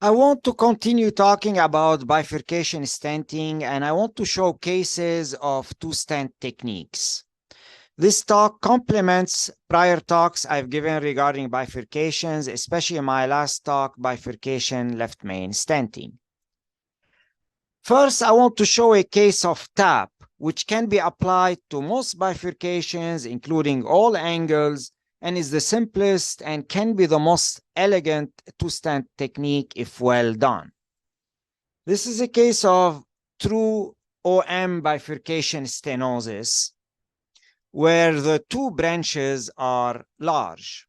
I want to continue talking about bifurcation stenting, and I want to show cases of two-stent techniques. This talk complements prior talks I've given regarding bifurcations, especially my last talk, bifurcation left main stenting. First, I want to show a case of tap, which can be applied to most bifurcations, including all angles, and is the simplest and can be the most elegant two-stent technique if well done. This is a case of true OM bifurcation stenosis, where the two branches are large.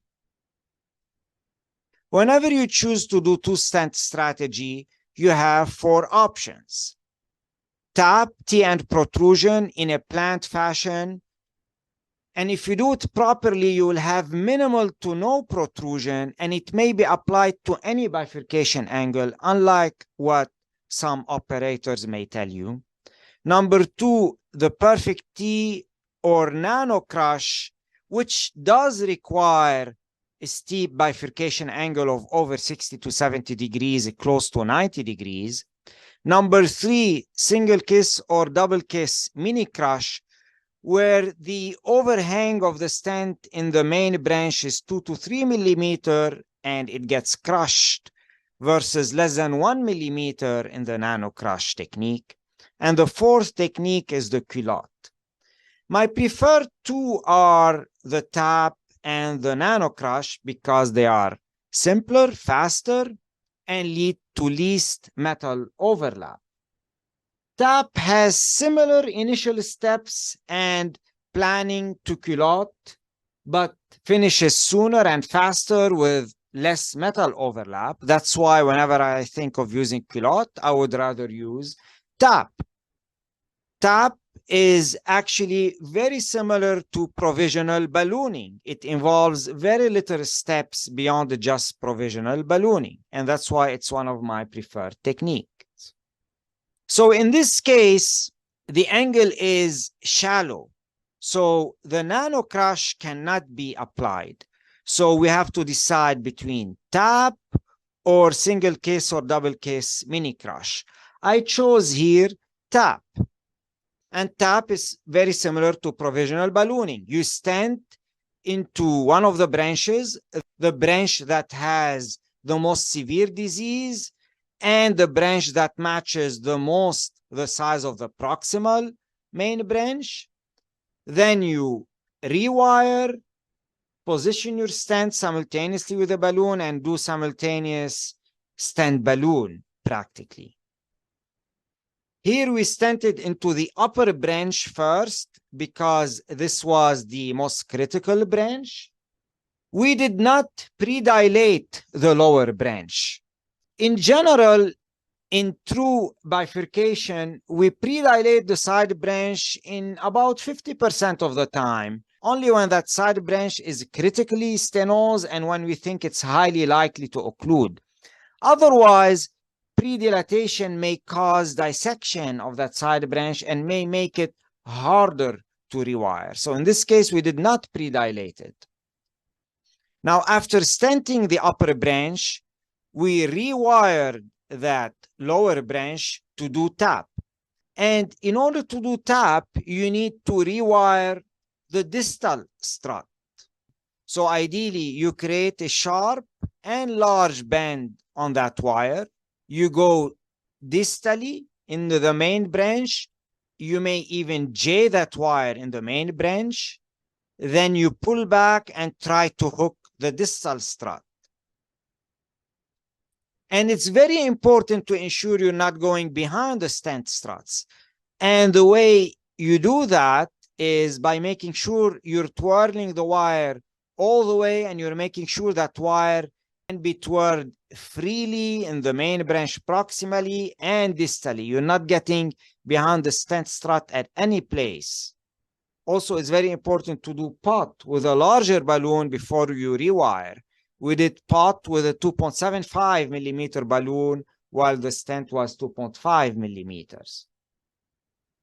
Whenever you choose to do two-stent strategy, you have four options. Tap, T-end protrusion in a plant fashion. And if you do it properly, you will have minimal to no protrusion, and it may be applied to any bifurcation angle, unlike what some operators may tell you. Number two, the perfect T or NanoCrush, which does require a steep bifurcation angle of over 60 to 70 degrees, close to 90 degrees. Number three, single kiss or double kiss MiniCrush, where the overhang of the stent in the main branch is 2 to 3 millimeter and it gets crushed, versus less than 1 millimeter in the NanoCrush technique. And the fourth technique is the culotte. My preferred two are the tap and the NanoCrush because they are simpler, faster, and lead to least metal overlap. Tap has similar initial steps and planning to culotte, but finishes sooner and faster with less metal overlap. That's why whenever I think of using culotte, I would rather use tap. Tap is actually very similar to provisional ballooning. It involves very little steps beyond just provisional ballooning, and that's why it's one of my preferred techniques. So in this case, the angle is shallow, so the NanoCrush cannot be applied. So we have to decide between tap or single kiss or double kiss MiniCrush. I chose here tap. And tap is very similar to provisional ballooning. You stent into one of the branches, the branch that has the most severe disease, and the branch that matches the most the size of the proximal main branch. Then you rewire, position your stent simultaneously with the balloon, and do simultaneous stent balloon practically. Here we stented into the upper branch first because this was the most critical branch. We did not predilate the lower branch. In general, in true bifurcation, we predilate the side branch in about 50% of the time, only when that side branch is critically stenosed and when we think it's highly likely to occlude. Otherwise, predilatation may cause dissection of that side branch and may make it harder to rewire. So in this case, we did not predilate it. Now, after stenting the upper branch, we rewired that lower branch to do tap. And in order to do tap, you need to rewire the distal strut. So ideally, you create a sharp and large bend on that wire. You go distally into the main branch. You may even J that wire in the main branch. Then you pull back and try to hook the distal strut. And it's very important to ensure you're not going behind the stent struts. And the way you do that is by making sure you're twirling the wire all the way, and you're making sure that wire can be twirled freely in the main branch proximally and distally. You're not getting behind the stent strut at any place. Also, it's very important to do pot with a larger balloon before you rewire. We did pot with a 2.75 millimeter balloon while the stent was 2.5 millimeters.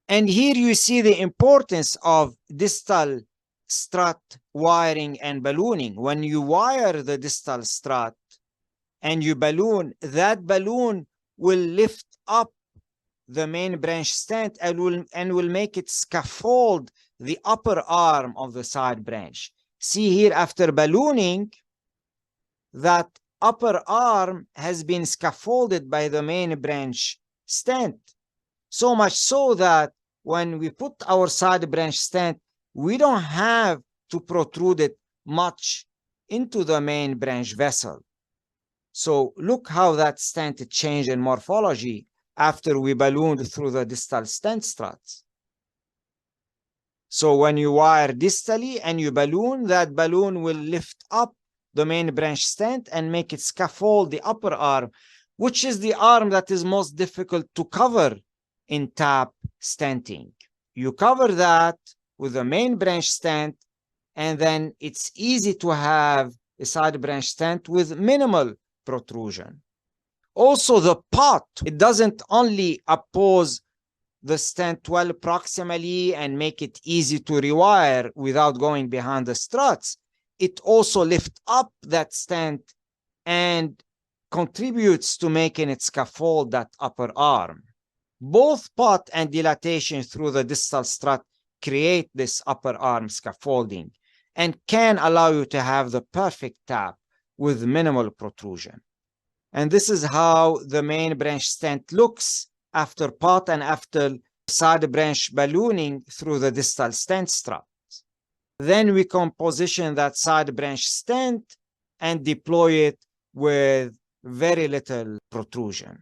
And here you see the importance of distal strut wiring and ballooning. When you wire the distal strut and you balloon, that balloon will lift up the main branch stent and will make it scaffold the upper arm of the side branch. See here, after ballooning, that upper arm has been scaffolded by the main branch stent. So much so that when we put our side branch stent, we don't have to protrude it much into the main branch vessel. So look how that stent changed in morphology after we ballooned through the distal stent struts. So when you wire distally and you balloon, that balloon will lift up the main branch stent and make it scaffold the upper arm, which is the arm that is most difficult to cover in TAP stenting. You cover that with the main branch stent, and then it's easy to have a side branch stent with minimal protrusion. Also, the pot, it doesn't only oppose the stent well proximally and make it easy to rewire without going behind the struts, it also lifts up that stent and contributes to making it scaffold that upper arm. Both pot and dilatation through the distal strut create this upper arm scaffolding and can allow you to have the perfect TAP with minimal protrusion. And this is how the main branch stent looks after pot and after side branch ballooning through the distal stent strut. Then we can position that side branch stent and deploy it with very little protrusion.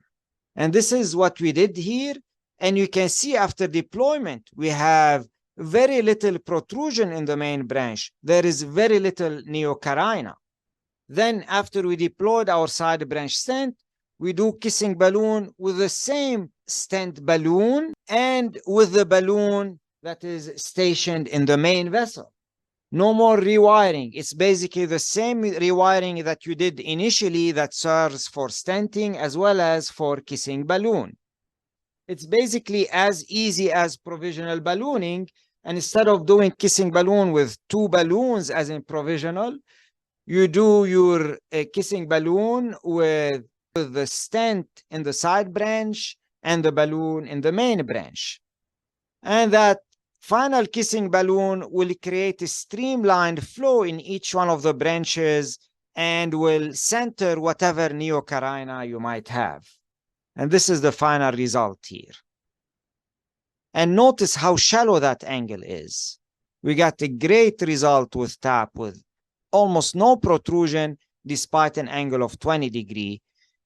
And this is what we did here. And you can see after deployment, we have very little protrusion in the main branch. There is very little neocarina. Then after we deployed our side branch stent, we do kissing balloon with the same stent balloon and with the balloon that is stationed in the main vessel. No more rewiring. It's basically the same rewiring that you did initially that serves for stenting as well as for kissing balloon. It's basically as easy as provisional ballooning. And instead of doing kissing balloon with 2 balloons as in provisional, you do your kissing balloon with the stent in the side branch and the balloon in the main branch. And that final kissing balloon will create a streamlined flow in each one of the branches and will center whatever neocarina you might have. And this is the final result here. And notice how shallow that angle is. We got a great result with TAP with almost no protrusion despite an angle of 20 degrees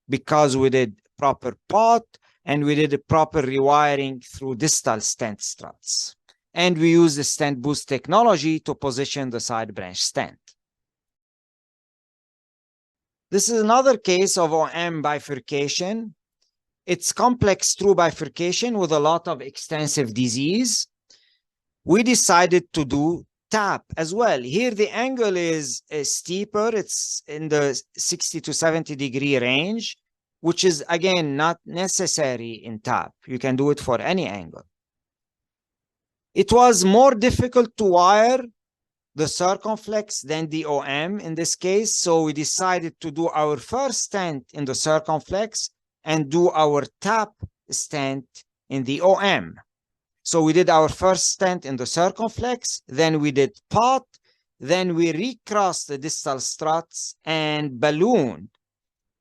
because we did proper pot and we did a proper rewiring through distal stent struts. And we use the stent boost technology to position the side branch stent. This is another case of OM bifurcation. It's complex true bifurcation with a lot of extensive disease. We decided to do TAP as well. Here the angle is steeper. It's in the 60 to 70 degree range, which is again not necessary in TAP. You can do it for any angle. It was more difficult to wire the circumflex than the OM in this case. So we decided to do our first stent in the circumflex and do our TAP stent in the OM. So we did our first stent in the circumflex, then we did pot, then we recrossed the distal struts and ballooned.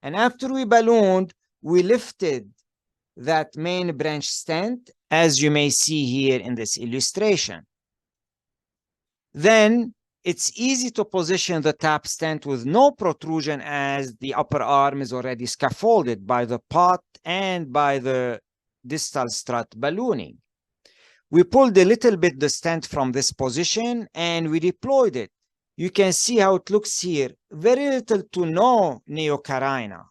And after we ballooned, we lifted that main branch stent, as you may see here in this illustration. Then it's easy to position the TAP stent with no protrusion as the upper arm is already scaffolded by the pot and by the distal strut ballooning. We pulled a little bit the stent from this position and we deployed it. You can see how it looks here. Very little to no neocarina.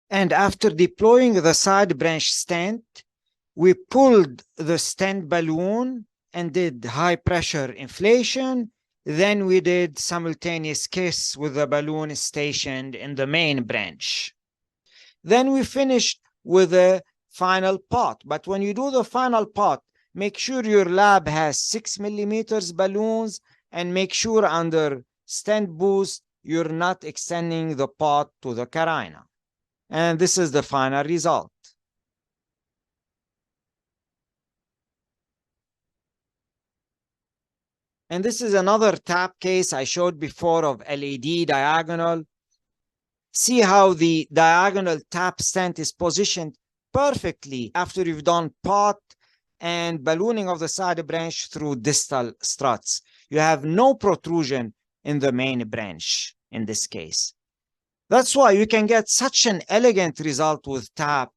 And after deploying the side branch stent, we pulled the stent balloon and did high pressure inflation. Then we did simultaneous kiss with the balloon stationed in the main branch. Then we finished with a final pot. But when you do the final pot, make sure your lab has 6 millimeters balloons and make sure under stent boost, you're not extending the pot to the carina. And this is the final result. And this is another tap case I showed before of LAD diagonal. See how the diagonal tap stent is positioned perfectly after you've done pot and ballooning of the side branch through distal struts. You have no protrusion in the main branch in this case. That's why you can get such an elegant result with tap,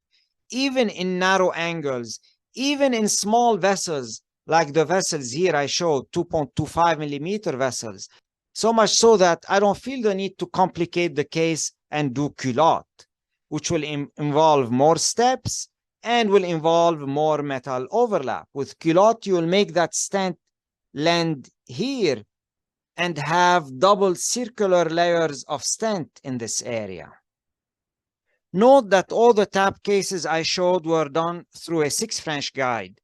even in narrow angles, even in small vessels, like the vessels here I showed, 2.25 millimeter vessels. So much so that I don't feel the need to complicate the case and do culotte, which will involve more steps and will involve more metal overlap. With culotte, you will make that stent land here and have double circular layers of stent in this area. Note that all the tap cases I showed were done through a 6 French guide.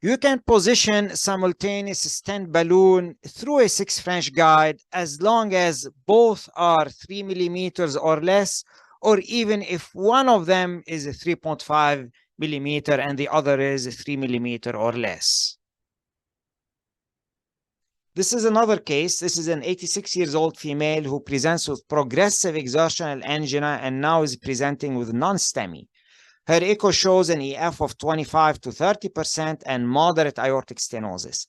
You can position simultaneous stent balloon through a 6 French guide as long as both are 3 millimeters or less, or even if one of them is a 3.5 millimeter and the other is a 3 millimeter or less. This is another case. This is an 86-year-old female who presents with progressive exertional angina and now is presenting with non-STEMI. Her echo shows an EF of 25 to 30% and moderate aortic stenosis.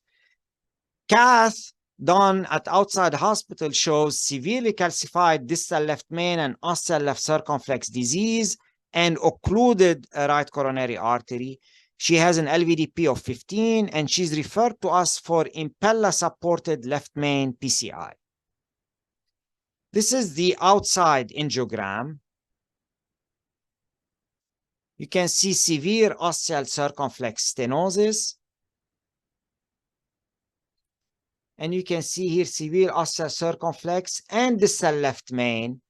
Cath done at outside hospital shows severely calcified distal left main and ostial left circumflex disease and occluded right coronary artery. She has an LVDP of 15 and she's referred to us for impella supported left main PCI. This is the outside angiogram. You can see severe ostial circumflex stenosis. And you can see here severe ostial circumflex and distal left main.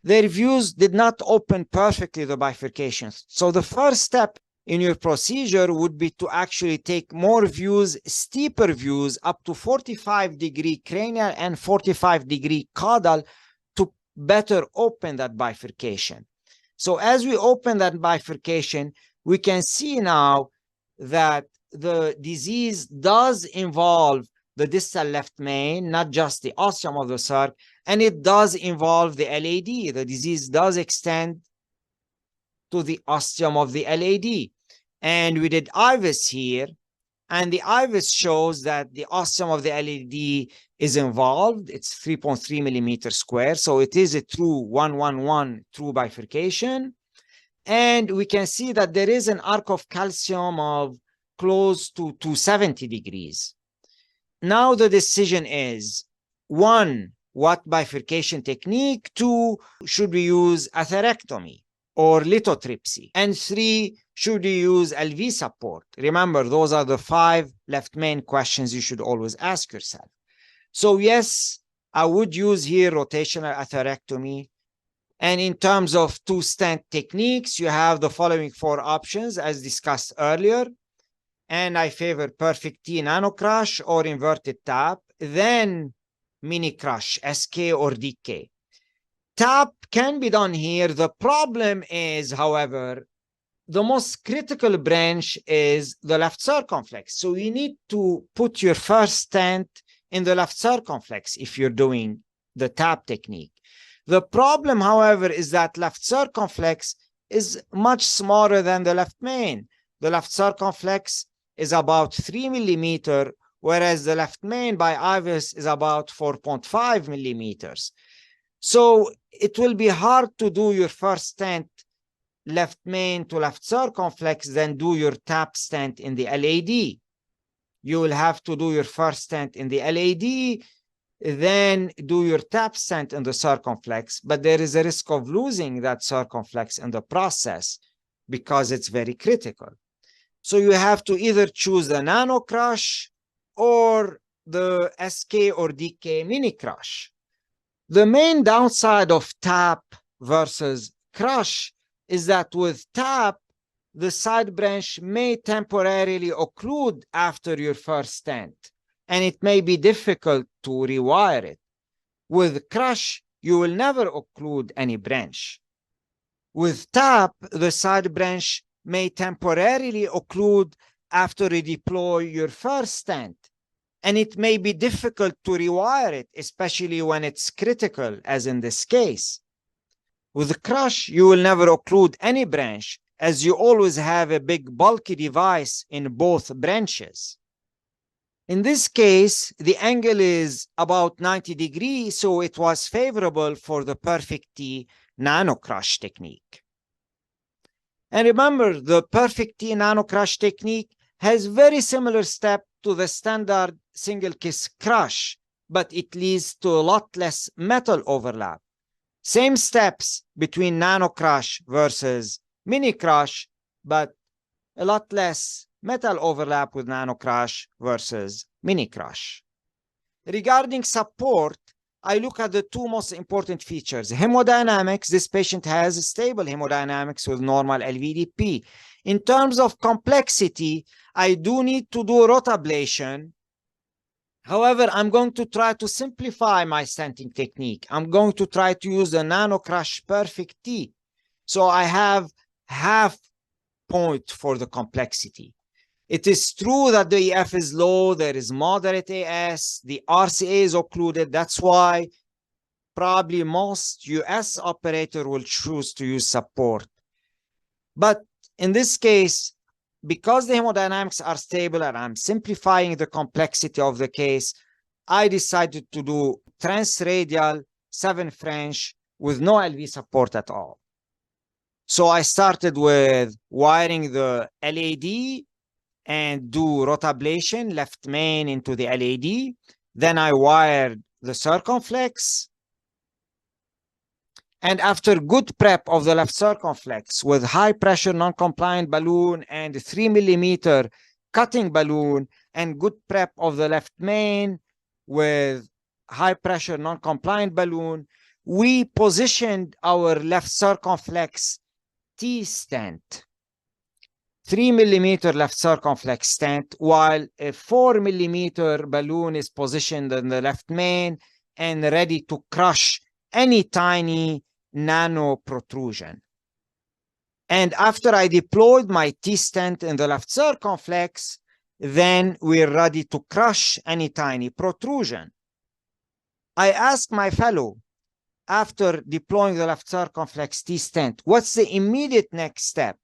Their views did not open perfectly the bifurcations. So the first step in your procedure would be to actually take more views, steeper views, up to 45-degree cranial and 45-degree caudal to better open that bifurcation. So as we open that bifurcation, we can see now that the disease does involve the distal left main, not just the ostium of the circ, and it does involve the LAD. The disease does extend to the ostium of the LAD. And we did IVUS here, and the IVUS shows that the ostium of the LAD is involved. It's 3.3 millimeters square, so it is a true 111 true bifurcation. And we can see that there is an arc of calcium of close to 270 degrees. Now the decision is, 1, what bifurcation technique? 2, should we use atherectomy or lithotripsy? And 3, should you use LV support? Remember, those are the 5 left main questions you should always ask yourself. So yes, I would use here rotational atherectomy. And in terms of 2 stent techniques, you have the following 4 options as discussed earlier. And I favor perfect T NanoCrush or inverted tap, then MiniCrush, SK or DK. Tap can be done here. The problem is, however, the most critical branch is the left circumflex. So you need to put your first stent in the left circumflex if you're doing the tap technique. The problem, however, is that left circumflex is much smaller than the left main. The left circumflex is about 3 millimeter, whereas the left main by IVUS is about 4.5 millimeters. So it will be hard to do your first stent left main to left circumflex, then do your tap stent in the LAD. You will have to do your first stent in the LAD, then do your tap stent in the circumflex, but there is a risk of losing that circumflex in the process because it's very critical. So you have to either choose the NanoCrush or the SK or DK-MiniCrush. The main downside of tap versus crush is that with tap, the side branch may temporarily occlude after your first stent, and it may be difficult to rewire it. With crush, you will never occlude any branch. With TAP, the side branch may temporarily occlude after you deploy your first stent, and it may be difficult to rewire it, especially when it's critical, as in this case. With Crush, you will never occlude any branch, as you always have a big bulky device in both branches. In this case, the angle is about 90 degrees, so it was favorable for the perfect T NanoCrush technique. And remember, the perfect T NanoCrush technique has very similar step to the standard single kiss crush, but it leads to a lot less metal overlap. Same steps between NanoCrush versus MiniCrush, but a lot less metal overlap with NanoCrush versus MiniCrush. Regarding support, I look at the two most important features. Hemodynamics, this patient has stable hemodynamics with normal LVDP. In terms of complexity, I do need to do rotablation. However, I'm going to try to simplify my stenting technique. I'm going to try to use the NanoCrush Perfect T. So I have half point for the complexity. It is true that the EF is low, there is moderate AS, the RCA is occluded. That's why probably most US operator will choose to use support. But in this case, because the hemodynamics are stable and I'm simplifying the complexity of the case, I decided to do transradial 7 French with no LV support at all. So I started with wiring the LAD and do rotablation, left main into the LAD. Then I wired the circumflex. And after good prep of the left circumflex with high pressure non-compliant balloon and 3 millimeter cutting balloon and good prep of the left main with high pressure non-compliant balloon, we positioned our left circumflex T stent, 3 millimeter left circumflex stent, while a 4 millimeter balloon is positioned in the left main and ready to crush any tiny nano protrusion. And after I deployed my T stent in the left circumflex, then we're ready to crush any tiny protrusion. I asked my fellow, after deploying the left circumflex T stent, what's the immediate next step?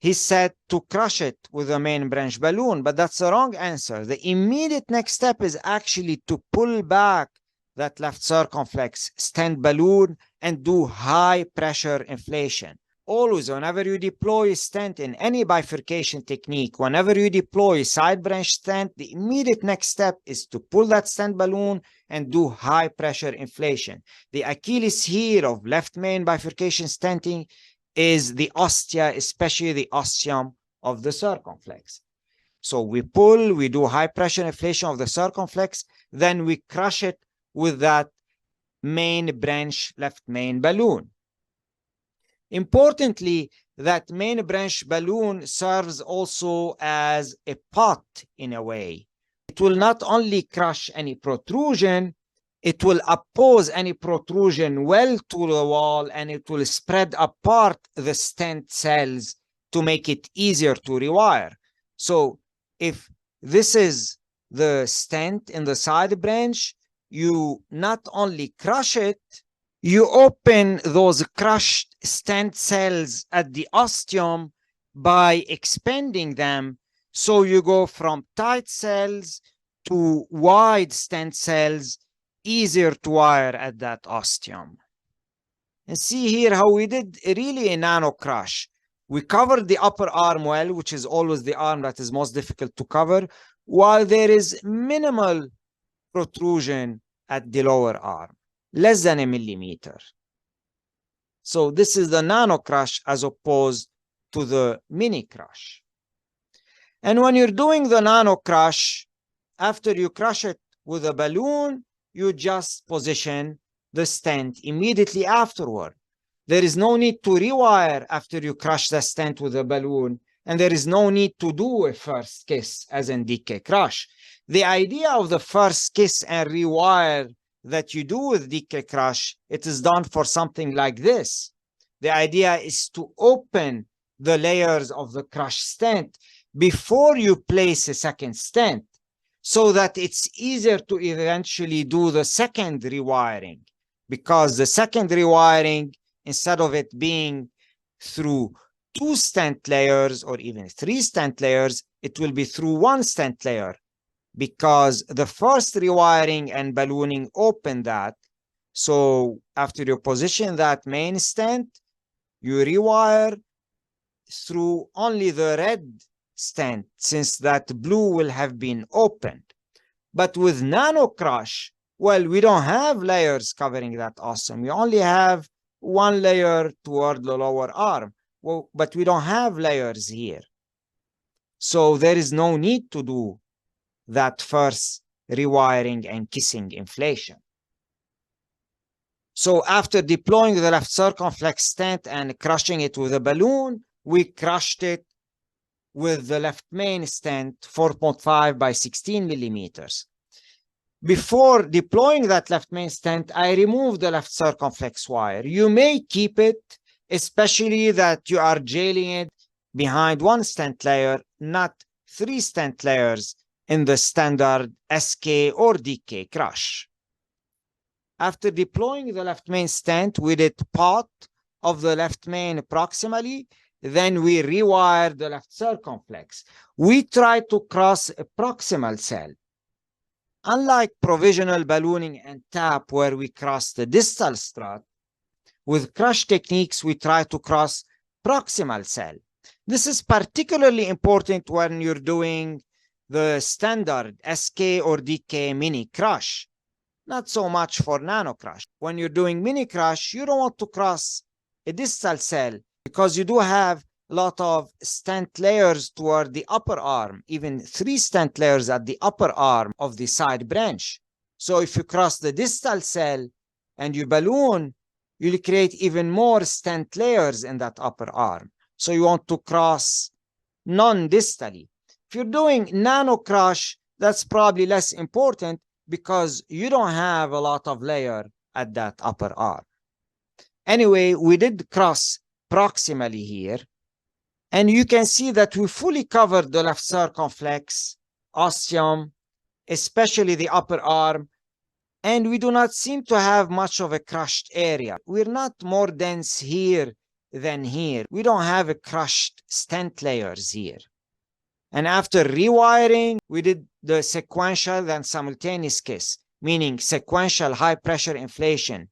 He said to crush it with a main branch balloon, but that's the wrong answer. The immediate next step is actually to pull back that left circumflex stent balloon and do high pressure inflation. Always, whenever you deploy a stent in any bifurcation technique, whenever you deploy a side branch stent, the immediate next step is to pull that stent balloon and do high pressure inflation. The Achilles heel of left main bifurcation stenting is the ostia, especially the ostium of the circumflex. So we pull, we do high pressure inflation of the circumflex, then we crush it with that main branch left main balloon. Importantly, that main branch balloon serves also as a pot in a way. It will not only crush any protrusion, it will oppose any protrusion well to the wall, and it will spread apart the stent cells to make it easier to rewire. So if this is the stent in the side branch, you not only crush it, you open those crushed stent cells at the ostium by expanding them. So you go from tight cells to wide stent cells, easier to wire at that ostium. And see here how we did really a NanoCrush. We covered the upper arm well, which is always the arm that is most difficult to cover, while there is minimal protrusion at the lower arm, less than a millimeter. So this is the NanoCrush as opposed to the MiniCrush. And when you're doing the NanoCrush, after you crush it with a balloon, you just position the stent immediately afterward. There is no need to rewire after you crush the stent with a balloon, and there is no need to do a first kiss as in DK-Crush. The idea of the first kiss and rewire that you do with DK-Crush, it is done for something like this. The idea is to open the layers of the crush stent before you place a second stent, so that it's easier to eventually do the second rewiring, because the second rewiring, instead of it being through 2 stent layers or even 3 stent layers, it will be through 1 stent layer, because the first rewiring and ballooning open that. So after you position that main stent, you rewire through only the red stent, since that blue will have been opened. But with NanoCrush, well, we don't have layers covering that ostium. We only have 1 layer toward the lower arm. Well, but we don't have layers here. So there is no need to do that first rewiring and kissing inflation. So after deploying the left circumflex stent and crushing it with a balloon, we crushed it with the left main stent 4.5 by 16 millimeters. Before deploying that left main stent, I removed the left circumflex wire. You may keep it, especially that you are jailing it behind 1 stent layer, not 3 stent layers in the standard SK or DK crush. After deploying the left main stent, we did part of the left main proximally, then we rewired the left circumflex. We tried to cross a proximal cell. Unlike provisional ballooning and tap, where we cross the distal strut, with crush techniques, we try to cross proximal cell. This is particularly important when you're doing the standard SK or DK-MiniCrush. Not so much for NanoCrush. When you're doing MiniCrush, you don't want to cross a distal cell, because you do have a lot of stent layers toward the upper arm, even 3 stent layers at the upper arm of the side branch. So if you cross the distal cell and you balloon, you'll create even more stent layers in that upper arm. So you want to cross non-distally. If you're doing NanoCrush, that's probably less important, because you don't have a lot of layer at that upper arm. Anyway, we did cross proximally here, and you can see that we fully covered the left circumflex, ostium, especially the upper arm, and we do not seem to have much of a crushed area. We're not more dense here than here. We don't have a crushed stent layers here. And after rewiring, we did the sequential then simultaneous kiss, meaning sequential high pressure inflation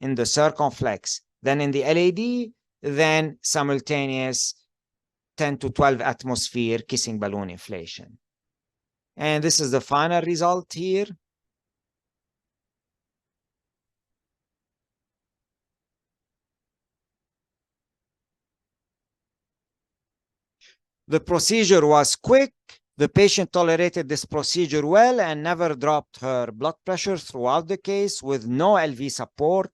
in the circumflex, then in the LAD, then simultaneous 10 to 12 atmosphere kissing balloon inflation. And this is the final result here. The procedure was quick. The patient tolerated this procedure well and never dropped her blood pressure throughout the case, with no LV support.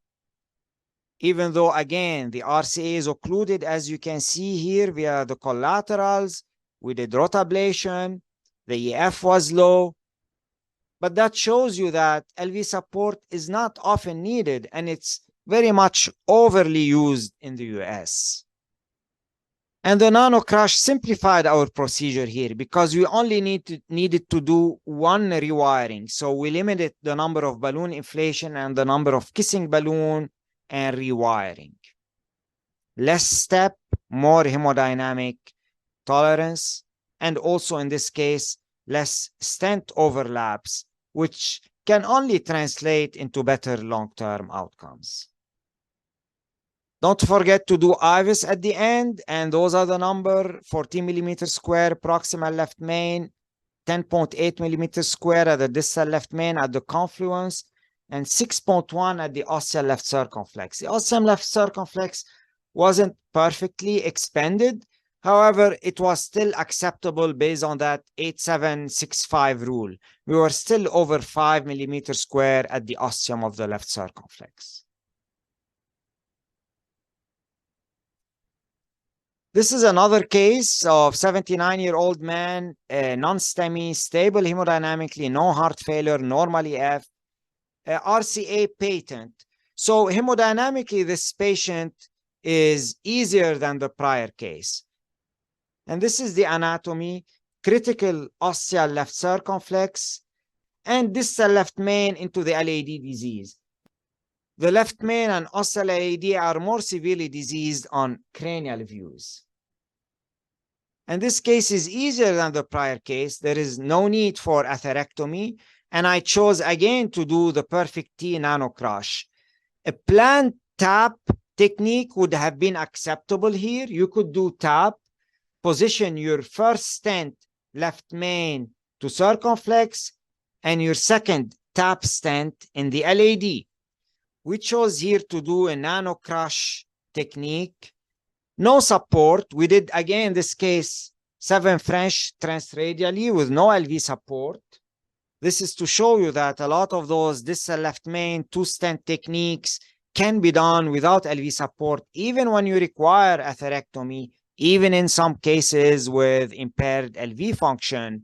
Even though, again, the RCA is occluded, as you can see here, via the collaterals. We did rotablation. The EF was low. But that shows you that LV support is not often needed, and it's very much overly used in the US. And the NanoCrush simplified our procedure here, because we only needed to do 1 rewiring. So we limited the number of balloon inflation and the number of kissing balloon and rewiring. Less step, more hemodynamic tolerance, and also in this case, less stent overlaps, which can only translate into better long-term outcomes. Don't forget to do IVUS at the end, and those are the number: 14 millimeters square proximal left main, 10.8 millimeters square at the distal left main at the confluence, and 6.1 at the ostial left circumflex. The ostial left circumflex wasn't perfectly expanded. However, it was still acceptable based on that 8765 rule. We were still over 5 millimeters square at the ostium of the left circumflex. This is another case of 79-year-old man, non-STEMI, stable hemodynamically, no heart failure, normal EF. RCA patent. So hemodynamically, this patient is easier than the prior case. And this is the anatomy: critical ostial left circumflex and distal left main into the LAD disease. The left main and ostial LAD are more severely diseased on cranial views. And this case is easier than the prior case. There is no need for atherectomy. And I chose again to do the perfect T NanoCrush. A planned tap technique would have been acceptable here. You could do tap, position your first stent left main to circumflex, and your second tap stent in the LAD. We chose here to do a NanoCrush technique. No support. We did, again, in this case, 7 French transradially with no LV support. This is to show you that a lot of those distal left main 2-stent techniques can be done without LV support, even when you require atherectomy, even in some cases with impaired LV function.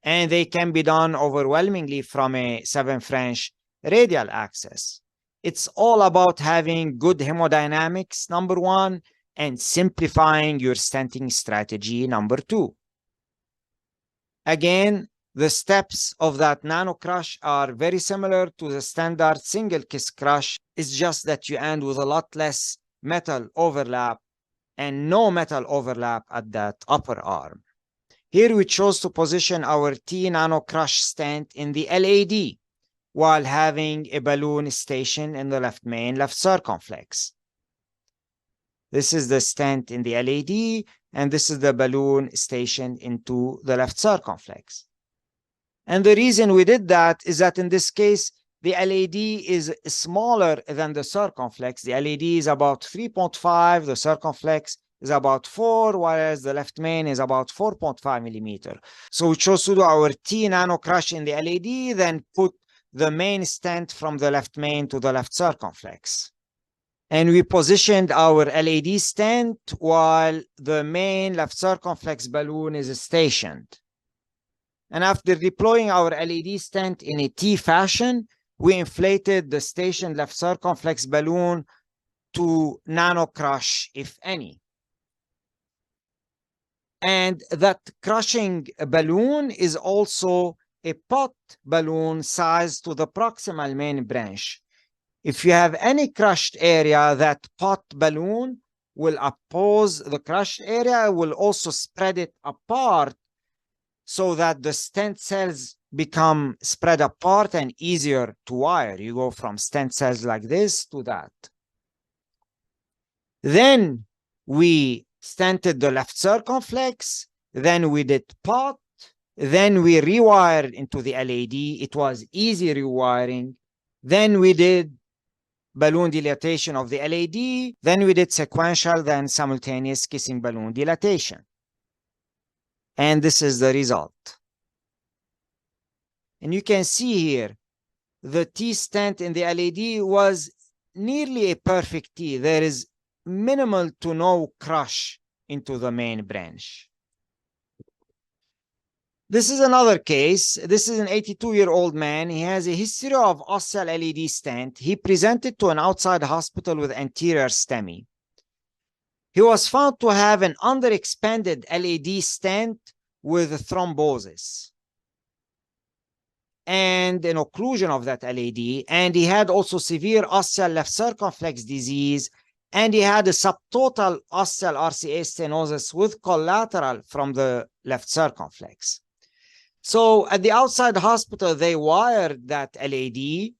And they can be done overwhelmingly from a 7 French radial access. It's all about having good hemodynamics, number one, and simplifying your stenting strategy, number two. Again, the steps of that NanoCrush are very similar to the standard single kiss crush. It's just that you end with a lot less metal overlap and no metal overlap at that upper arm. Here we chose to position our T NanoCrush stent in the LAD while having a balloon station in the left main left circumflex. This is the stent in the LAD, and this is the balloon stationed into the left circumflex. And the reason we did that is that in this case, the LAD is smaller than the circumflex. The LAD is about 3.5, the circumflex is about 4, whereas the left main is about 4.5 millimeter. So we chose to do our T NanoCrush in the LAD, then put the main stent from the left main to the left circumflex. And we positioned our LAD stent while the main left circumflex balloon is stationed. And after deploying our LAD stent in a T fashion, we inflated the stationed left circumflex balloon to NanoCrush, if any. And that crushing balloon is also a pot balloon sized to the proximal main branch. If you have any crushed area, that pot balloon will oppose the crushed area, will also spread it apart so that the stent cells become spread apart and easier to wire. You go from stent cells like this to that. Then we stented the left circumflex, then we did pot, then we rewired into the LAD. It was easy rewiring. Then we did balloon dilatation of the LAD. Then we did sequential, then simultaneous kissing balloon dilatation. And this is the result. And you can see here, the T stent in the LAD was nearly a perfect T. There is minimal to no crush into the main branch. This is another case. This is an 82-year-old man. He has a history of ostial LAD stent. He presented to an outside hospital with anterior STEMI. He was found to have an underexpanded LAD stent with thrombosis and an occlusion of that LAD. And he had also severe ostial left circumflex disease, and he had a subtotal ostial RCA stenosis with collateral from the left circumflex. So at the outside hospital, they wired that LAD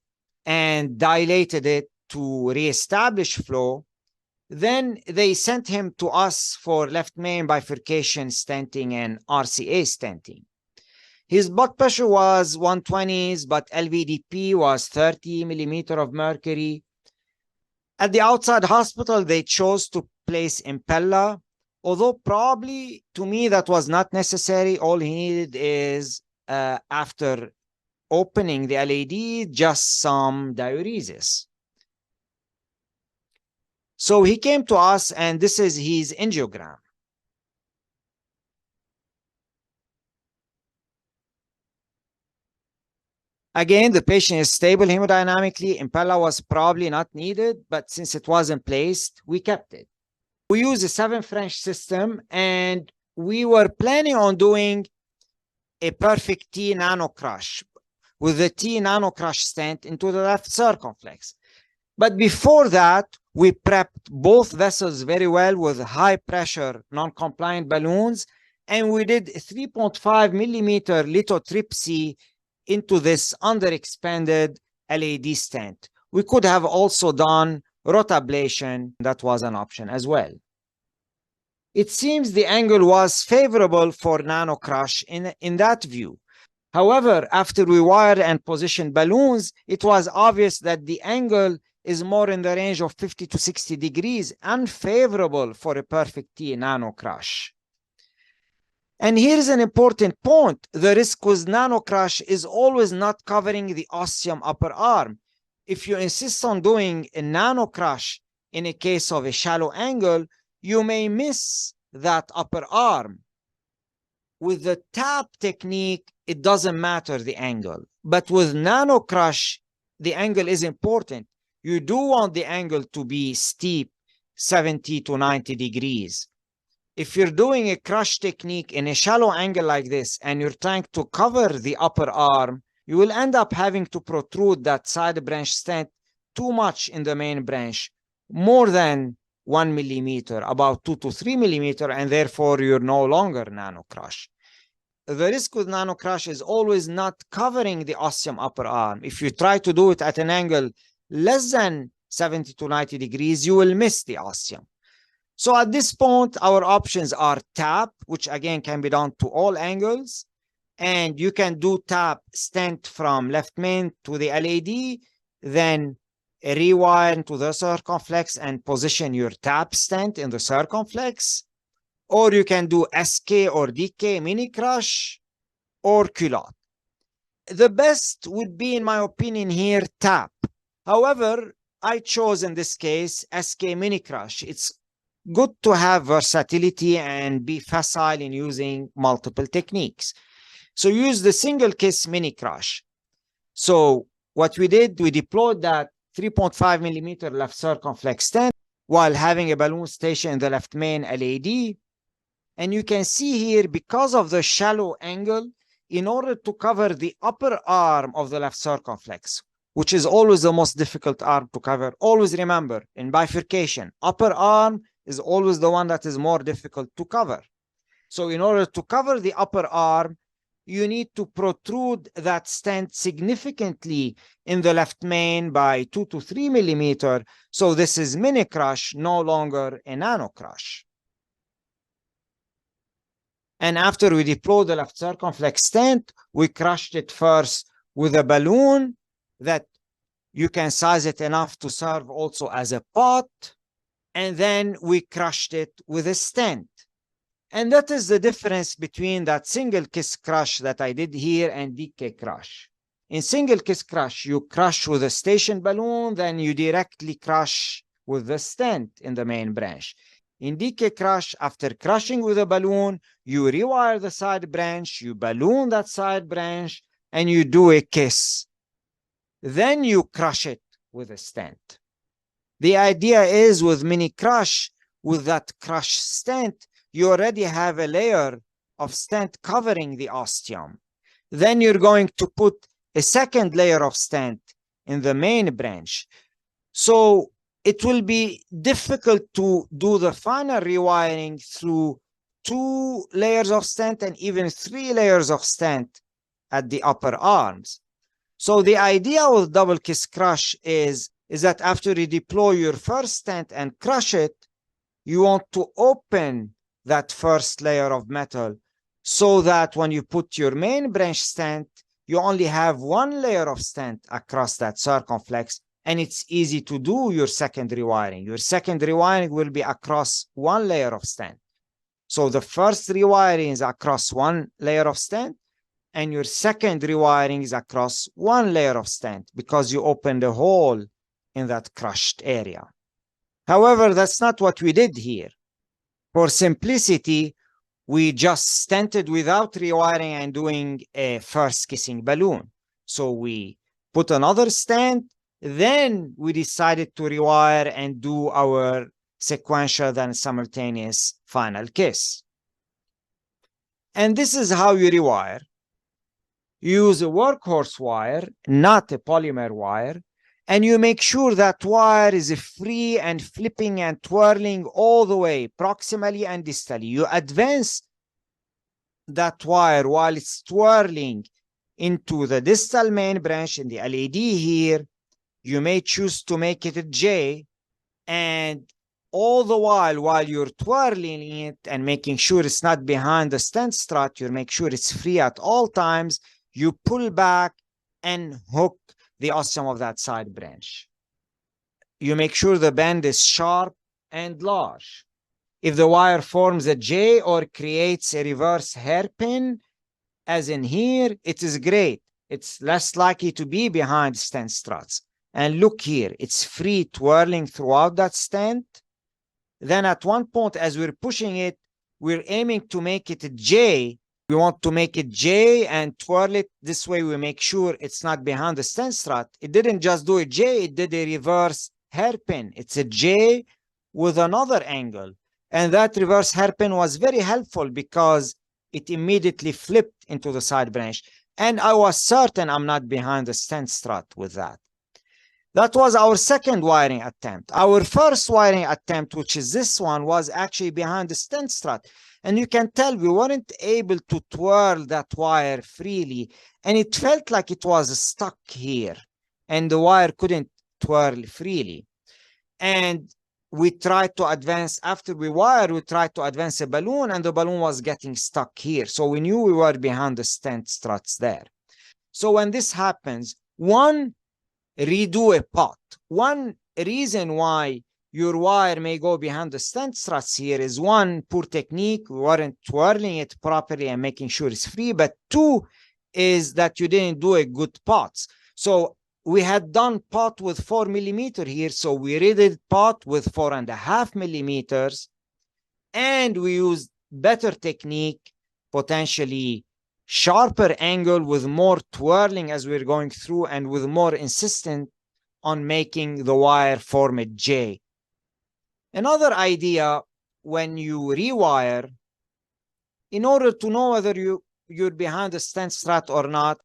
and dilated it to reestablish flow. Then they sent him to us for left main bifurcation stenting and RCA stenting. His blood pressure was 120s, but LVDP was 30 millimeter of mercury. At the outside hospital, they chose to place Impella, although probably to me that was not necessary. All he needed is, after opening the LAD, just some diuresis. So he came to us, and this is his angiogram. Again, the patient is stable hemodynamically. Impella was probably not needed, but since it wasn't placed, we kept it. We use a 7 French system, and we were planning on doing a perfect T NanoCrush with the T NanoCrush stent into the left circumflex. But before that, we prepped both vessels very well with high pressure non-compliant balloons, and we did 3.5 millimeter lithotripsy into this underexpanded LAD stent. We could have also done rotablation. That was an option as well. It seems the angle was favorable for NanoCrush in that view. However, after we wired and positioned balloons, it was obvious that the angle is more in the range of 50 to 60 degrees, unfavorable for a perfect T NanoCrush. And here's an important point. The risk with NanoCrush is always not covering the ostium upper arm. If you insist on doing a NanoCrush in a case of a shallow angle, you may miss that upper arm. With the tap technique, it doesn't matter the angle. But with NanoCrush, the angle is important. You do want the angle to be steep, 70 to 90 degrees. If you're doing a crush technique in a shallow angle like this, and you're trying to cover the upper arm, you will end up having to protrude that side branch stent too much in the main branch, more than 1 millimeter, about 2 to 3 millimeter, and therefore you're no longer NanoCrush. The risk with NanoCrush is always not covering the ostium upper arm. If you try to do it at an angle less than 70 to 90 degrees, you will miss the ostium. So at this point, our options are tap, which again can be done to all angles. And you can do tap stent from left main to the LAD, then rewire into the circumflex and position your tap stent in the circumflex. Or you can do SK or DK-MiniCrush or culotte. The best would be, in my opinion here, tap. However, I chose in this case SK-MiniCrush. It's good to have versatility and be facile in using multiple techniques. So use the single kiss MiniCrush. So what we did, we deployed that 3.5 millimeter left circumflex stent while having a balloon station in the left main LAD. And you can see here, because of the shallow angle, in order to cover the upper arm of the left circumflex, which is always the most difficult arm to cover. Always remember, in bifurcation, upper arm is always the one that is more difficult to cover. So in order to cover the upper arm, you need to protrude that stent significantly in the left main by 2 to 3 millimeter. So this is MiniCrush, no longer a NanoCrush. And after we deployed the left circumflex stent, we crushed it first with a balloon that you can size it enough to serve also as a pot. And then we crushed it with a stent. And that is the difference between that single kiss crush that I did here and DK crush. In single kiss crush, you crush with a station balloon, then you directly crush with the stent in the main branch. In DK crush, after crushing with a balloon, you rewire the side branch, you balloon that side branch, and you do a kiss. Then you crush it with a stent. The idea is with MiniCrush, with that crush stent, you already have a layer of stent covering the ostium. Then you're going to put a second layer of stent in the main branch. So it will be difficult to do the final rewiring through 2 layers of stent and even 3 layers of stent at the upper arms. So the idea with double kiss crush is that after you deploy your first stent and crush it, you want to open that first layer of metal so that when you put your main branch stent, you only have 1 layer of stent across that circumflex, and it's easy to do your second rewiring. Your second rewiring will be across 1 layer of stent. So the first rewiring is across 1 layer of stent, and your second rewiring is across 1 layer of stent because you opened a hole in that crushed area. However, that's not what we did here. For simplicity, we just stented without rewiring and doing a first kissing balloon. So we put another stent, then we decided to rewire and do our sequential then simultaneous final kiss. And this is how you rewire. You use a workhorse wire, not a polymer wire, and you make sure that wire is free and flipping and twirling all the way, proximally and distally. You advance that wire while it's twirling into the distal main branch in the LED here. You may choose to make it a J, and all the while you're twirling it and making sure it's not behind the stent strut, you make sure it's free at all times, you pull back and hook the ostium of that side branch. You make sure the bend is sharp and large. If the wire forms a J or creates a reverse hairpin, as in here, it is great. It's less likely to be behind stent struts. And look here, it's free twirling throughout that stent. Then at one point, as we're pushing it, we're aiming to make it a J. We want to make it J and twirl it. This way we make sure it's not behind the stent strut. It didn't just do a J, it did a reverse hairpin. It's a J with another angle. And that reverse hairpin was very helpful because it immediately flipped into the side branch. And I was certain I'm not behind the stent strut with that. That was our second wiring attempt. Our first wiring attempt, which is this one, was actually behind the stent strut. And you can tell we weren't able to twirl that wire freely. And it felt like it was stuck here. And the wire couldn't twirl freely. And we tried to advance, after we wired, we tried to advance a balloon, and the balloon was getting stuck here. So we knew we were behind the stent struts there. So when this happens, one, redo a pot. One reason why your wire may go behind the stent struts here is one, poor technique. We weren't twirling it properly and making sure it's free. But two is that you didn't do a good pot. So we had done pot with 4 millimeter here. So we redid pot with 4.5 millimeters. And we used better technique, potentially sharper angle with more twirling as we're going through and with more insistent on making the wire form a J. Another idea when you rewire, in order to know whether you're behind the stent strut or not,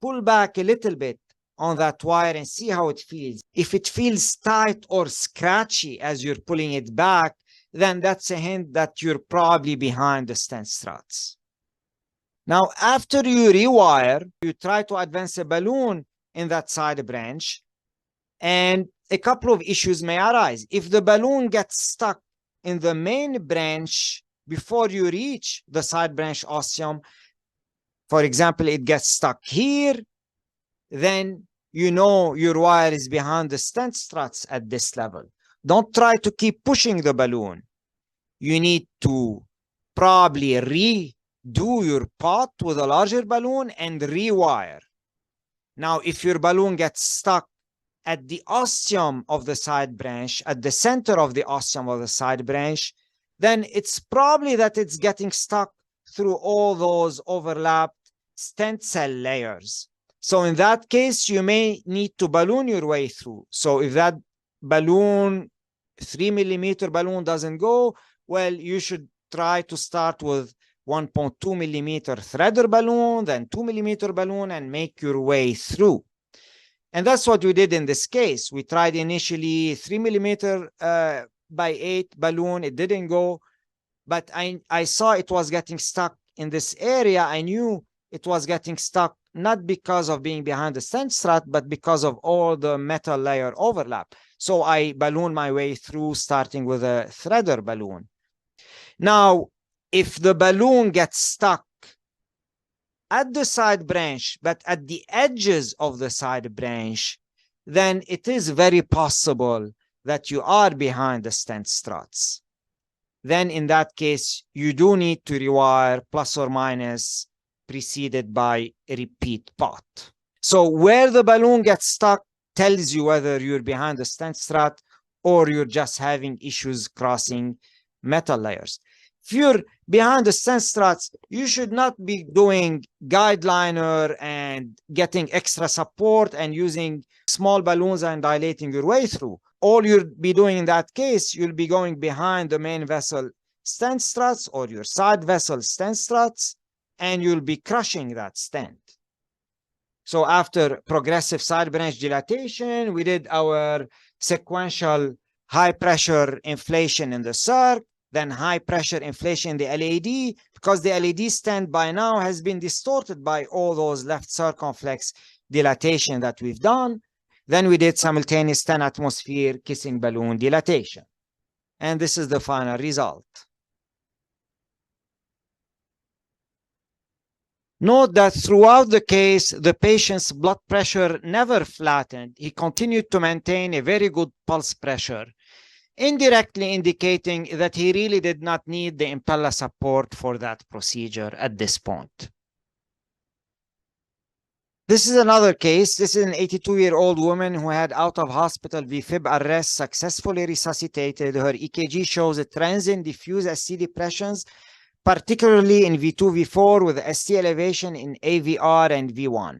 pull back a little bit on that wire and see how it feels. If it feels tight or scratchy as you're pulling it back, then that's a hint that you're probably behind the stent struts. Now, after you rewire, you try to advance a balloon in that side branch, and a couple of issues may arise. If the balloon gets stuck in the main branch before you reach the side branch ostium, for example, it gets stuck here, then you know your wire is behind the stent struts at this level. Don't try to keep pushing the balloon. You need to probably redo your pot with a larger balloon and rewire. Now, if your balloon gets stuck at the ostium of the side branch, at the center of the ostium of the side branch, then it's probably that it's getting stuck through all those overlapped stent cell layers. So in that case, you may need to balloon your way through. So if that balloon, 3 millimeter balloon doesn't go, well, you should try to start with 1.2 millimeter threader balloon, then 2 millimeter balloon, and make your way through. And that's what we did in this case. We tried initially 3 millimeter by 8 balloon. It didn't go, but I saw it was getting stuck in this area. I knew it was getting stuck not because of being behind the stent strut, but because of all the metal layer overlap. So I ballooned my way through, starting with a threader balloon. Now, if the balloon gets stuck at the side branch, but at the edges of the side branch, then it is very possible that you are behind the stent struts. Then in that case, you do need to rewire plus or minus, preceded by a repeat pot. So where the balloon gets stuck tells you whether you're behind the stent strut or you're just having issues crossing metal layers. If you're behind the stent struts, you should not be doing guide liner and getting extra support and using small balloons and dilating your way through. All you'll be doing in that case, you'll be going behind the main vessel stent struts or your side vessel stent struts, and you'll be crushing that stent. So after progressive side branch dilatation, we did our sequential high pressure inflation in the circ, then high pressure inflation in the LAD, because the LAD stent by now has been distorted by all those left circumflex dilatation that we've done. Then we did simultaneous 10 atmosphere kissing balloon dilatation. And this is the final result. Note that throughout the case, the patient's blood pressure never flattened. He continued to maintain a very good pulse pressure, indirectly indicating that he really did not need the impeller support for that procedure at this point. This is another case. This is an 82-year-old woman who had out-of-hospital VFib arrest, successfully resuscitated. Her EKG shows a transient diffuse ST depressions, particularly in V2, V4, with ST elevation in AVR and V1.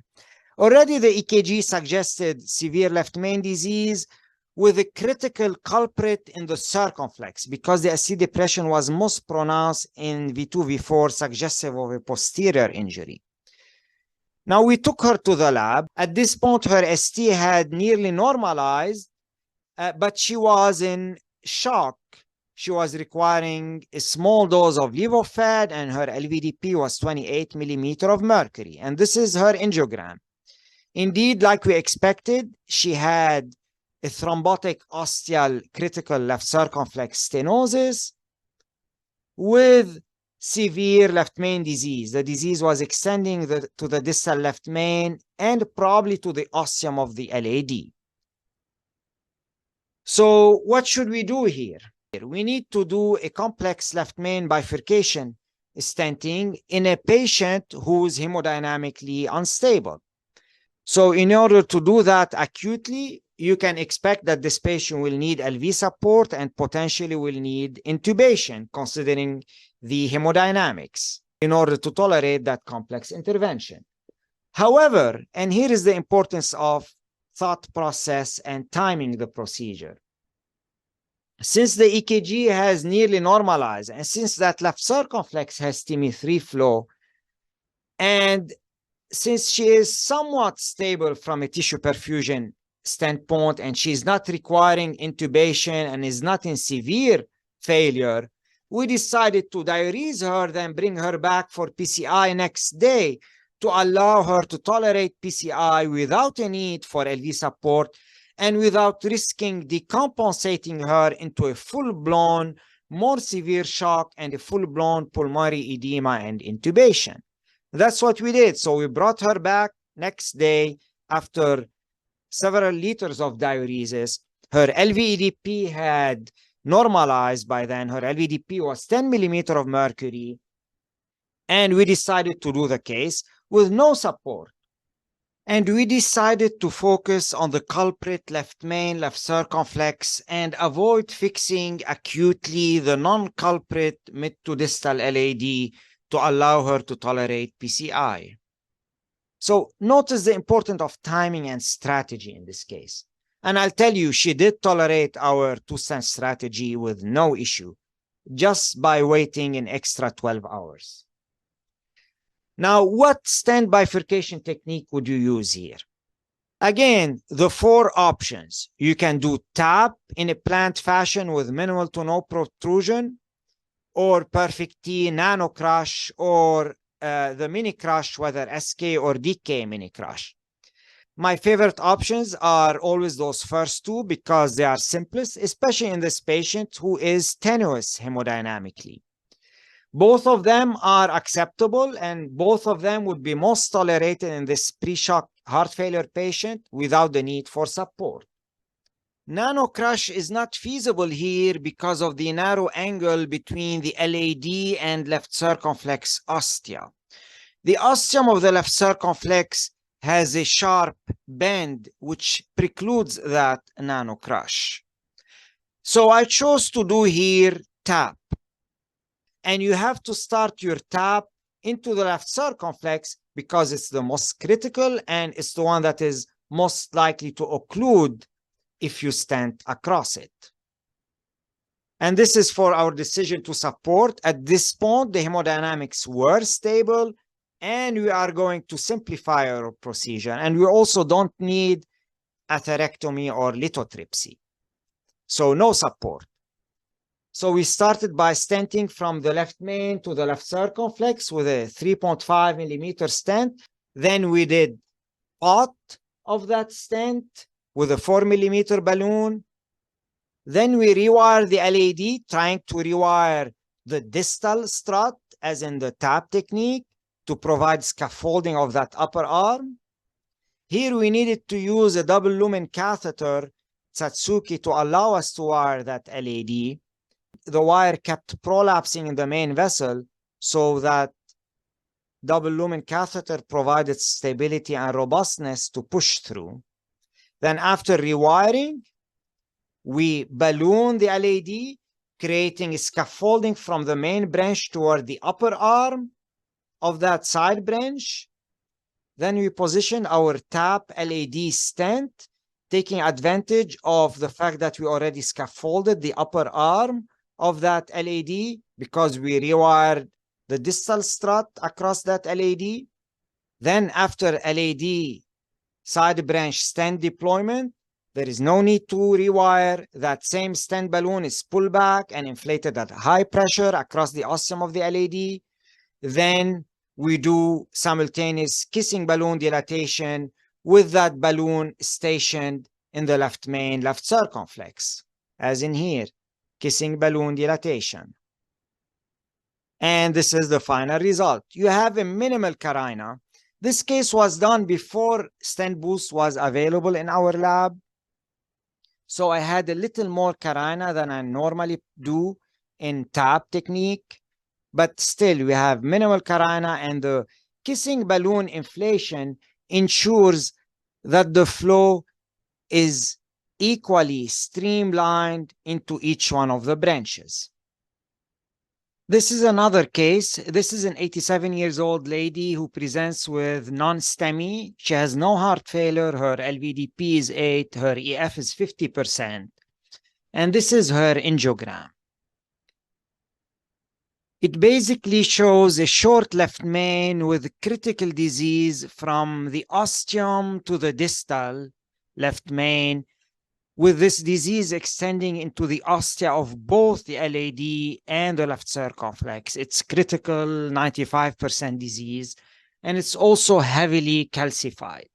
Already the EKG suggested severe left main disease with a critical culprit in the circumflex because the ST depression was most pronounced in V2, V4, suggestive of a posterior injury. Now we took her to the lab. At this point, her ST had nearly normalized, but she was in shock. She was requiring a small dose of levofed, and her LVDP was 28 millimeter of mercury. And this is her angiogram. Indeed, like we expected, she had a thrombotic ostial critical left circumflex stenosis with severe left main disease. The disease was extending to the distal left main and probably to the ostium of the LAD. So what should we do here? We need to do a complex left main bifurcation stenting in a patient who's hemodynamically unstable. So in order to do that acutely, you can expect that this patient will need LV support and potentially will need intubation, considering the hemodynamics, in order to tolerate that complex intervention. However, and here is the importance of thought process and timing the procedure. Since the EKG has nearly normalized, and since that left circumflex has TIMI3 flow, and since she is somewhat stable from a tissue perfusion standpoint, and she's not requiring intubation and is not in severe failure, we decided to diurese her, then bring her back for PCI next day to allow her to tolerate PCI without a need for LV support and without risking decompensating her into a full-blown, more severe shock and a full-blown pulmonary edema and intubation. That's what we did. So we brought her back next day after several liters of diuresis. Her LVEDP had normalized by then. Her LVDP was 10 millimeter of mercury. And we decided to do the case with no support. And we decided to focus on the culprit left main, left circumflex, and avoid fixing acutely the non-culprit mid to distal LAD to allow her to tolerate PCI. So notice the importance of timing and strategy in this case. And I'll tell you, she did tolerate our two-stent strategy with no issue, just by waiting an extra 12 hours. Now, what stent bifurcation technique would you use here? Again, the four options. You can do TAP in a plant fashion with minimal to no protrusion, or Perfect T, NanoCrush, or the MiniCrush, whether SK or DK-MiniCrush. My favorite options are always those first two because they are simplest, especially in this patient who is tenuous hemodynamically. Both of them are acceptable, and both of them would be most tolerated in this pre-shock heart failure patient without the need for support. NanoCrush is not feasible here because of the narrow angle between the LAD and left circumflex ostia. The ostium of the left circumflex has a sharp bend which precludes that NanoCrush. So I chose to do here TAP. and you have to start your tap into the left circumflex because it's the most critical and it's the one that is most likely to occlude if you stent across it. And this is for our decision to support. At this point, the hemodynamics were stable, and we are going to simplify our procedure. And we also don't need atherectomy or lithotripsy. So no support. So we started by stenting from the left main to the left circumflex with a 3.5 millimeter stent. Then we did pot of that stent with a 4 millimeter balloon. Then we rewired the LAD, trying to rewire the distal strut, as in the tap technique, to provide scaffolding of that upper arm. Here we needed to use a double lumen catheter, Satsuki, to allow us to wire that LAD. The wire kept prolapsing in the main vessel, so that double lumen catheter provided stability and robustness to push through. Then after rewiring, we ballooned the LAD, creating a scaffolding from the main branch toward the upper arm of that side branch. Then we positioned our tap LAD stent, taking advantage of the fact that we already scaffolded the upper arm of that LAD because we rewired the distal strut across that LAD. Then after LAD side branch stent deployment, there is no need to rewire. That same stent balloon is pulled back and inflated at high pressure across the ostium of the LAD. Then we do simultaneous kissing balloon dilatation with that balloon stationed in the left main, left circumflex, as in here, kissing balloon dilatation. And this is the final result. You have a minimal carina. This case was done before stent boost was available in our lab. So I had a little more carina than I normally do in tap technique, but still we have minimal carina, and the kissing balloon inflation ensures that the flow is equally streamlined into each one of the branches. This is another case. This is an 87-year-old lady who presents with non-STEMI. She has no heart failure. Her LVDP is 8. Her EF is 50%. And this is her angiogram. It basically shows a short left main with critical disease from the ostium to the distal left main, with this disease extending into the ostia of both the LAD and the left circumflex. It's critical, 95% disease, and it's also heavily calcified.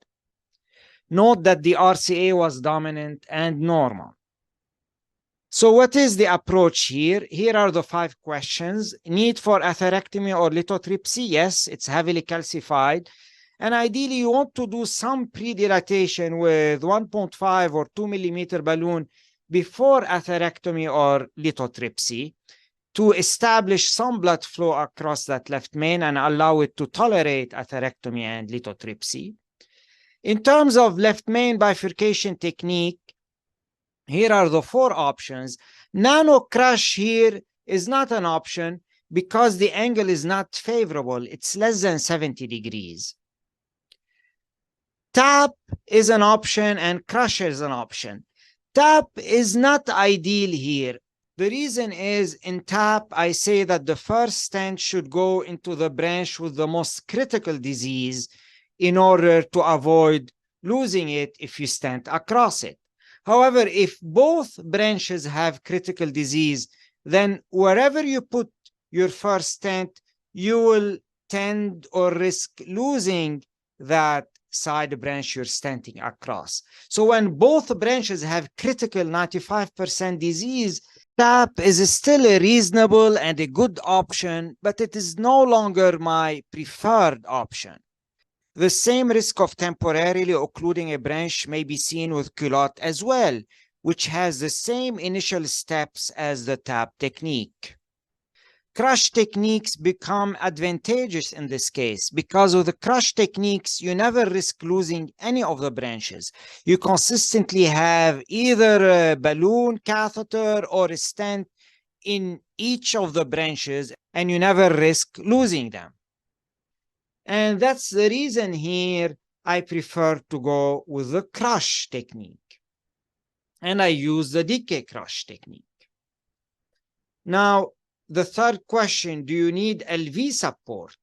Note that the RCA was dominant and normal. So what is the approach here? Here are the 5 questions. Need for atherectomy or lithotripsy? Yes, it's heavily calcified. And ideally, you want to do some pre-dilatation with 1.5 or 2 millimeter balloon before atherectomy or lithotripsy to establish some blood flow across that left main and allow it to tolerate atherectomy and lithotripsy. In terms of left main bifurcation technique, here are the 4 options. NanoCrush here is not an option because the angle is not favorable. It's less than 70 degrees. Tap is an option and crush is an option. Tap is not ideal here. The reason is in tap, I say that the first stent should go into the branch with the most critical disease in order to avoid losing it if you stent across it. However, if both branches have critical disease, then wherever you put your first stent, you will tend or risk losing that side branch you're stenting across. So when both branches have critical 95% disease, tap is still a reasonable and a good option, but it is no longer my preferred option. The same risk of temporarily occluding a branch may be seen with culotte as well, which has the same initial steps as the tap technique. Crush techniques become advantageous in this case because with the crush techniques, you never risk losing any of the branches. You consistently have either a balloon catheter or a stent in each of the branches and you never risk losing them. And that's the reason here I prefer to go with the crush technique. And I use the DK-Crush technique. Now, the third question, do you need LV support?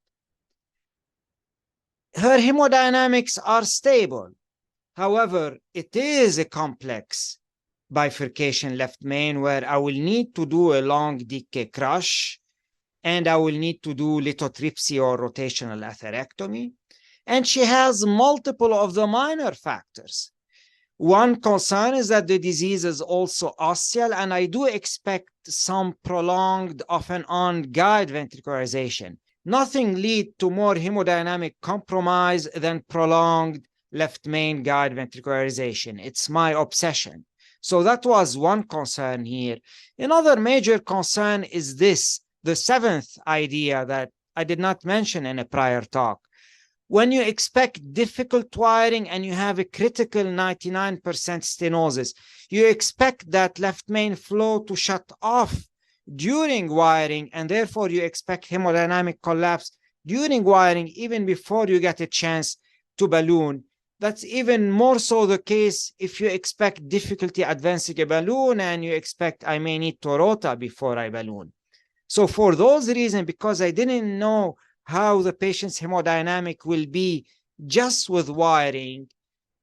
Her hemodynamics are stable. However, it is a complex bifurcation left main where I will need to do a long DK-Crush and I will need to do lithotripsy or rotational atherectomy. And she has multiple of the minor factors. One concern is that the disease is also ostial, and I do expect some prolonged off and on guide ventricularization. Nothing leads to more hemodynamic compromise than prolonged left main guide ventricularization. It's my obsession. So that was one concern here. Another major concern is this, the seventh idea that I did not mention in a prior talk. When you expect difficult wiring and you have a critical 99% stenosis, you expect that left main flow to shut off during wiring, and therefore you expect hemodynamic collapse during wiring even before you get a chance to balloon. That's even more so the case if you expect difficulty advancing a balloon and you expect I may need to rota before I balloon. So for those reasons, because I didn't know how the patient's hemodynamic will be just with wiring,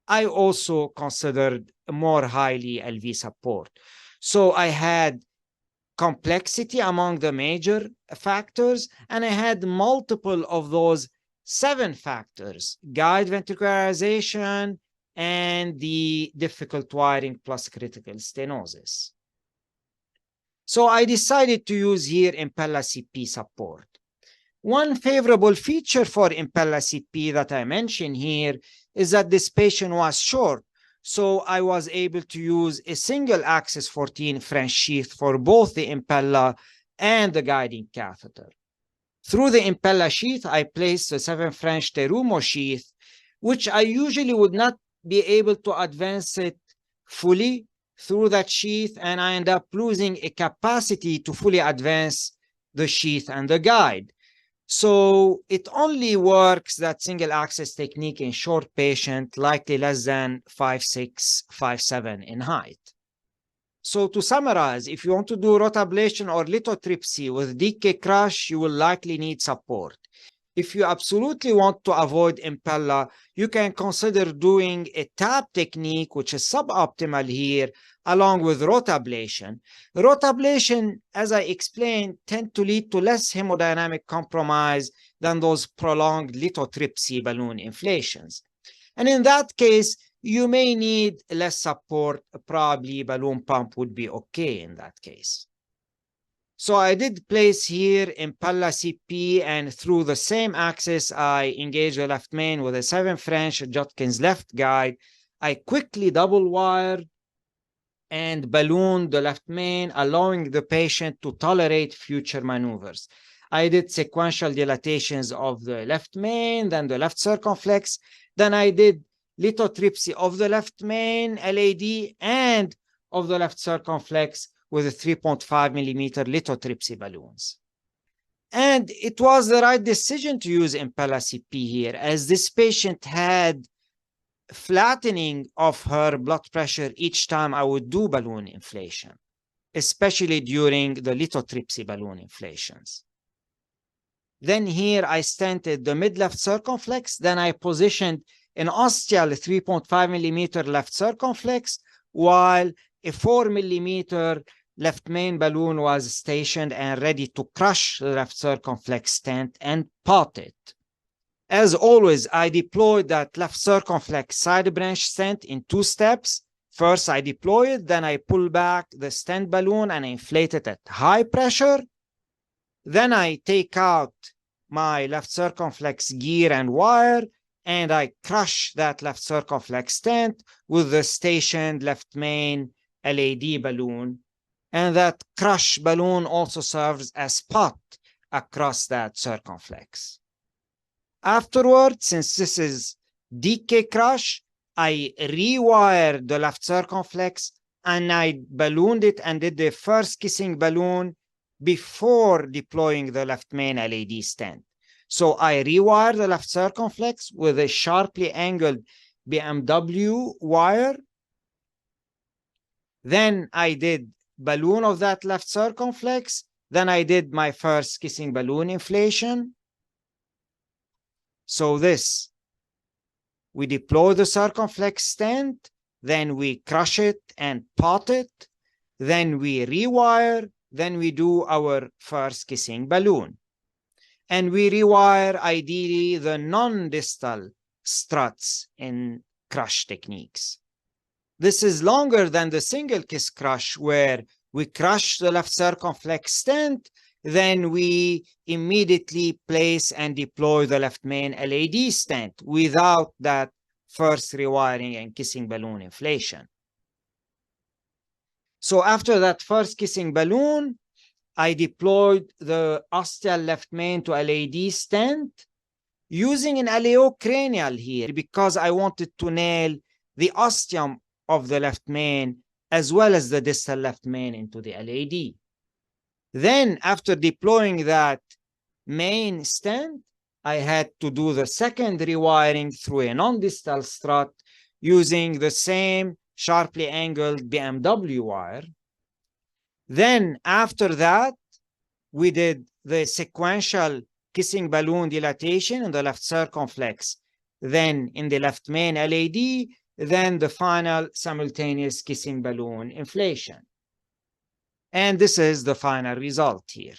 I also considered more highly LV support. So I had complexity among the major factors, and I had multiple of those 7 factors: guide ventricularization and the difficult wiring plus critical stenosis. So I decided to use here Impella CP support. One favorable feature for Impella CP that I mentioned here is that this patient was short, so I was able to use a single axis 14 French sheath for both the Impella and the guiding catheter. Through the Impella sheath, I placed the 7 French Terumo sheath, which I usually would not be able to advance it fully through that sheath, and I end up losing a capacity to fully advance the sheath and the guide. So it only works, that single axis technique, in short patient, likely less than 5'6", 5'7" in height. So to summarize, if you want to do rotablation or lithotripsy with DK-Crush, you will likely need support. If you absolutely want to avoid Impella, you can consider doing a tap technique, which is suboptimal here, along with rotablation. Rotablation, as I explained, tend to lead to less hemodynamic compromise than those prolonged lithotripsy balloon inflations. And in that case, you may need less support. Probably balloon pump would be okay in that case. So I did place here Impella CP, and through the same axis, I engage the left main with a 7 French Judkins left guide. I quickly double wired and ballooned the left main, allowing the patient to tolerate future maneuvers. I did sequential dilatations of the left main, then the left circumflex. Then I did lithotripsy of the left main, LAD, and of the left circumflex with a 3.5 millimeter lithotripsy balloons. And it was the right decision to use Impella CP here, as this patient had flattening of her blood pressure each time I would do balloon inflation, especially during the lithotripsy balloon inflations. Then here I stented the mid-left circumflex. Then I positioned an ostial 3.5 millimeter left circumflex, while a 4 millimeter left main balloon was stationed and ready to crush the left circumflex stent and pot it. As always, I deployed that left circumflex side branch stent in 2 steps. First, I deploy it, then I pull back the stent balloon and inflate it at high pressure. Then I take out my left circumflex gear and wire, and I crush that left circumflex stent with the stationed left main LAD balloon. And that crush balloon also serves as pot across that circumflex. Afterwards, since this is DK-Crush, I rewired the left circumflex and I ballooned it and did the first kissing balloon before deploying the left main LAD stent. So I rewire the left circumflex with a sharply angled BMW wire. Then I did balloon of that left circumflex. Then I did my first kissing balloon inflation. So this, we deploy the circumflex stent, then we crush it and pot it, then we rewire, then we do our first kissing balloon. And we rewire ideally the non-distal struts in crush techniques. This is longer than the single kiss crush, where we crush the left circumflex stent, then we immediately place and deploy the left main LAD stent without that first rewiring and kissing balloon inflation. So after that first kissing balloon, I deployed the ostial left main to LAD stent using an aleocranial here because I wanted to nail the ostium of the left main as well as the distal left main into the LAD. Then after deploying that main stent, I had to do the second rewiring through a non-distal strut using the same sharply angled BMW wire. Then after that, we did the sequential kissing balloon dilatation in the left circumflex, then in the left main LAD, then the final simultaneous kissing balloon inflation. And this is the final result here.